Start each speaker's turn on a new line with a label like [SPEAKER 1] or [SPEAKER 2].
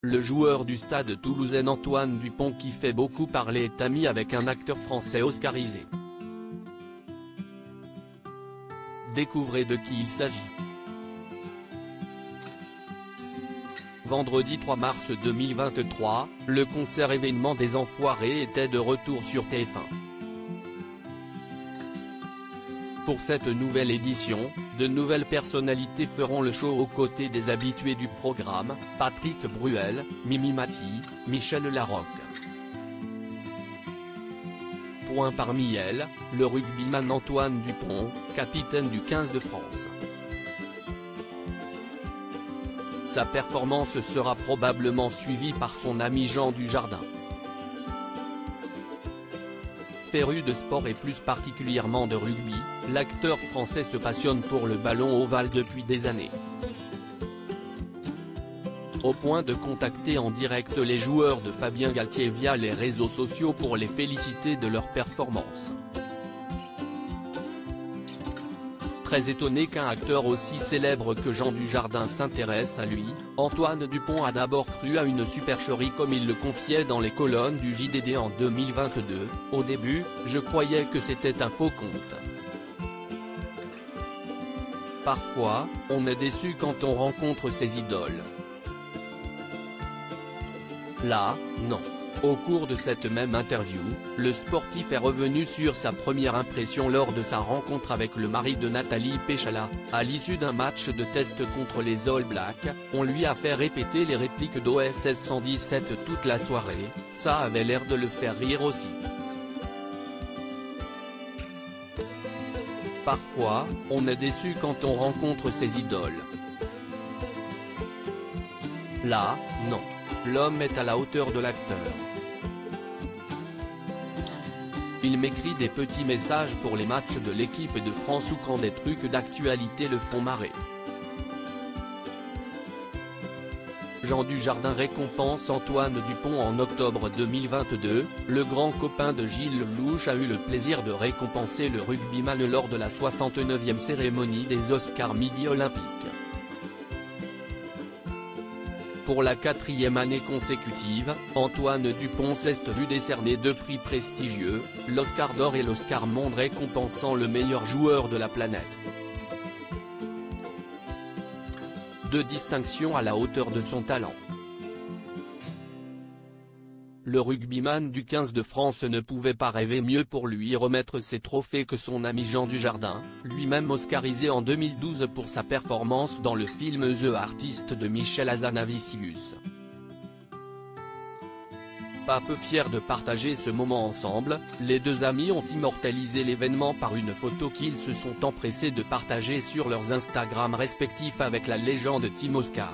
[SPEAKER 1] Le joueur du Stade toulousain Antoine Dupont qui fait beaucoup parler est ami avec un acteur français oscarisé. Découvrez de qui il s'agit. Vendredi 3 mars 2023, le concert événement des Enfoirés était de retour sur TF1. Pour cette nouvelle édition, de nouvelles personnalités feront le show aux côtés des habitués du programme, Patrick Bruel, Mimi Mati, Michel Larocque. Parmi elles, le rugbyman Antoine Dupont, capitaine du 15 de France. Sa performance sera probablement suivie par son ami Jean Dujardin. Féru de sport et plus particulièrement de rugby, l'acteur français se passionne pour le ballon ovale depuis des années. Au point de contacter en direct les joueurs de Fabien Galtier via les réseaux sociaux pour les féliciter de leur performance. Très étonné qu'un acteur aussi célèbre que Jean Dujardin s'intéresse à lui, Antoine Dupont a d'abord cru à une supercherie comme il le confiait dans les colonnes du JDD en 2022, « Au début, je croyais que c'était un faux compte. Parfois, on est déçu quand on rencontre ses idoles. Là, non. » Au cours de cette même interview, le sportif est revenu sur sa première impression lors de sa rencontre avec le mari de Nathalie Péchala. À l'issue d'un match de test contre les All Blacks, on lui a fait répéter les répliques d'OSS 117 toute la soirée, ça avait l'air de le faire rire aussi. Parfois, on est déçu quand on rencontre ses idoles. Là, non. L'homme est à la hauteur de l'acteur. Il m'écrit des petits messages pour les matchs de l'équipe de France ou quand des trucs d'actualité le font marrer. Jean Dujardin récompense Antoine Dupont en octobre 2022, le grand copain de Gilles Lelouch a eu le plaisir de récompenser le rugbyman lors de la 69e cérémonie des Oscars Midi Olympiques. Pour la 4e année consécutive, Antoine Dupont s'est vu décerner 2 prix prestigieux, l'Oscar d'or et l'Oscar Monde récompensant le meilleur joueur de la planète. 2 distinctions à la hauteur de son talent. Le rugbyman du 15 de France ne pouvait pas rêver mieux pour lui remettre ses trophées que son ami Jean Dujardin, lui-même oscarisé en 2012 pour sa performance dans le film The Artist de Michel Hazanavicius. Pas peu fiers de partager ce moment ensemble, les deux amis ont immortalisé l'événement par une photo qu'ils se sont empressés de partager sur leurs Instagram respectifs avec la légende Team Oscar.